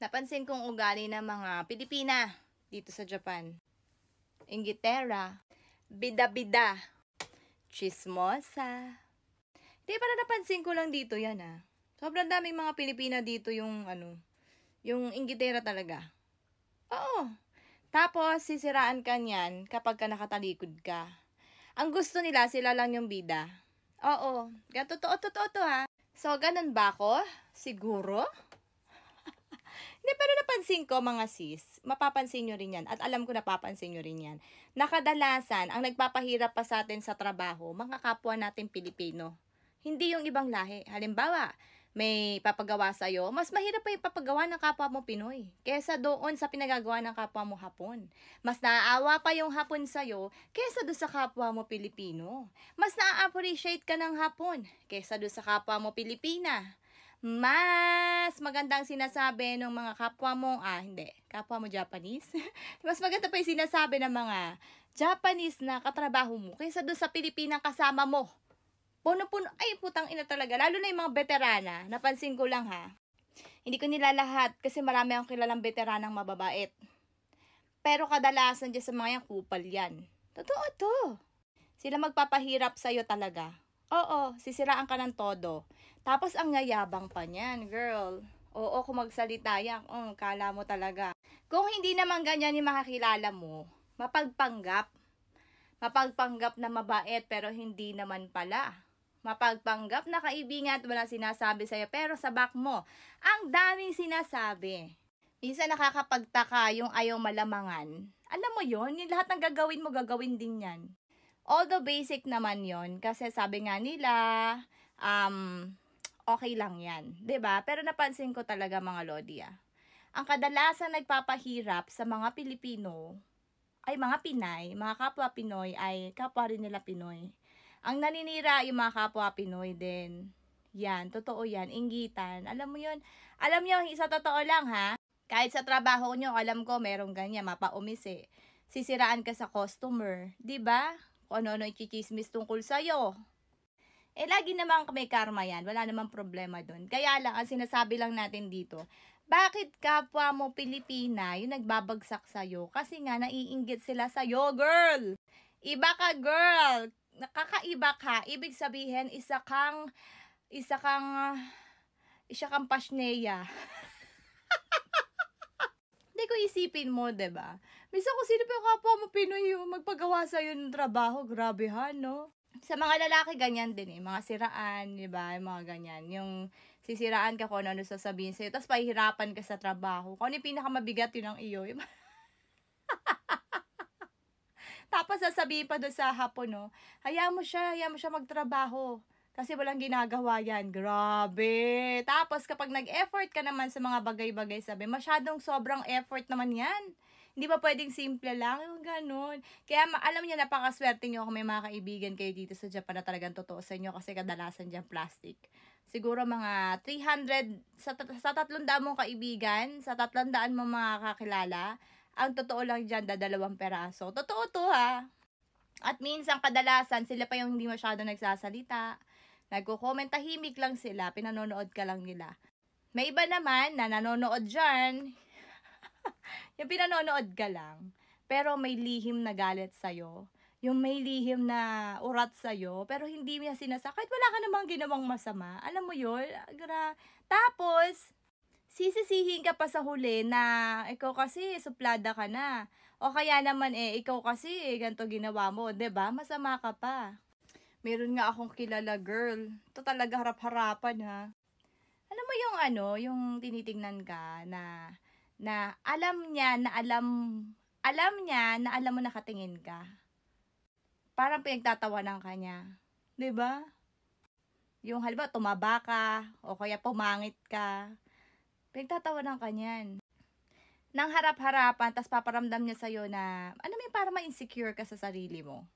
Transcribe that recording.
Napansin kong ugali ng mga Pilipina dito sa Japan. Inggitera, bida-bida, chismosa. Di para napansin ko lang dito yan Sobrang daming mga Pilipina dito yung inggitera talaga. Oo. Tapos, sisiraan ka niyan kapag ka nakatalikod ka. Ang gusto nila, sila lang yung bida. Oo. Totoo to So, ganun ba ako? Siguro? Hindi, pero napansin ko mga sis, mapapansin nyo rin yan, at alam ko napapansin nyo rin yan, na kadalasan, ang nagpapahirap pa sa atin sa trabaho, mga kapwa natin Pilipino. Hindi yung ibang lahi. Halimbawa, may papagawa sa'yo, mas mahirap pa yung papagawa ng kapwa mo Pinoy, kesa doon sa pinagagawa ng kapwa mo Hapon. Mas naaawa pa yung Hapon sa'yo, kesa doon sa kapwa mo Pilipino. Mas na-appreciate ka ng Hapon, kesa doon sa kapwa mo Pilipina. Mas magandang sinasabi ng mga kapwa mo, kapwa mo Japanese. Mas maganda pa yung sinasabi ng mga Japanese na katrabaho mo kaysa doon sa Pilipinang kasama mo. Puno-puno, ay putang ina talaga. Lalo na yung mga veterana, napansin ko lang Hindi ko nila lahat kasi marami akong kilalang veteranang mababait. Pero kadalasan dyan sa mga yan, kupal yan. Totoo to. Sila magpapahirap sa'yo talaga. Oo, sisiraan ka ng todo. Tapos ang ngayabang pa niyan, girl. Oo, kung magsalita yan, kala mo talaga. Kung hindi naman ganyan yung makakilala mo, mapagpanggap. Mapagpanggap na mabait pero hindi naman pala. Mapagpanggap na kaibigan at wala sinasabi sa'yo pero sa back mo, ang daming sinasabi. Minsan nakakapagtaka yung ayaw malamangan. Alam mo yon, yung lahat ng gagawin mo, gagawin din yan. Although basic naman yon kasi sabi nga nila, okay lang yan. 'Di ba? Pero napansin ko talaga mga Lodi ang kadalasan nagpapahirap sa mga Pilipino, ay mga Pinay, mga kapwa Pinoy ay kapwa rin nila Pinoy. Ang naninira yung mga kapwa Pinoy din. Yan, totoo yan, inggitan. Alam mo yun? Alam nyo, isa totoo lang kahit sa trabaho nyo, alam ko merong ganyan, mapaumis sisiraan ka sa customer, 'di ba? Kung ano-ano i-chismis tungkol sa'yo. Lagi namang may karma yan. Wala namang problema dun. Kaya lang, ang sinasabi lang natin dito, bakit kapwa mo Pilipina yung nagbabagsak sa'yo? Kasi nga, naiinggit sila sa'yo, girl! Iba ka, girl! Nakakaiba ka. Ibig sabihin, isa kang pasneya. Hindi ko isipin mo, 'di ba? Misa kung sino pa yung kapwa mo Pinoy yung magpagawa sa'yo ng trabaho, grabe no? Sa mga lalaki, ganyan din mga siraan, 'di ba? Yung mga ganyan. Yung sisiraan ka kung ano sasabihin sa'yo, tapos pahihirapan ka sa trabaho. Kung ano yung pinakamabigat, yun ang iyo. Tapos sasabihin pa doon sa Hapon, hayaan mo siya magtrabaho. Kasi walang ginagawa yan. Grabe. Tapos kapag nag-effort ka naman sa mga bagay-bagay, sabi, masyadong sobrang effort naman yan. Hindi ba pwedeng simple lang? Yung ganun. Kaya alam niyo, napakaswerte nyo kung may mga kaibigan kayo dito sa Japan na talagang totoo sa inyo kasi kadalasan dyan plastic. Siguro mga 300, sa 300 mong kaibigan, sa 300 mong mga kakilala, ang totoo lang dyan, 2 peraso. Totoo to At minsan kadalasan, sila pa yung hindi masyado nagsasalita. Nagko-comment, tahimik lang sila, pinanonood ka lang nila. May iba naman na nanonood dyan, yung pinanonood ka lang, pero may lihim na galit sa'yo. Yung may lihim na urat sa'yo, pero hindi niya kahit wala ka namang ginawang masama. Alam mo yun? Tapos, sisisihin ka pa sa huli na ikaw kasi suplada ka na. O kaya naman ikaw kasi ganito ginawa mo, 'di ba? Masama ka pa. Meron nga akong kilala girl. Ito talaga harap-harapan Alam mo yung yung tinitingnan ka na alam niya na alam mo nakatingin ka. Parang pinagtatawanan ka niya. 'Di ba? Yung halimbawa tumaba ka o kaya pumangit ka. Pinagtatawanan ka niyan. Nang harap-harapan, tas paparamdam niya sa'yo na, para ma-insecure ka sa sarili mo.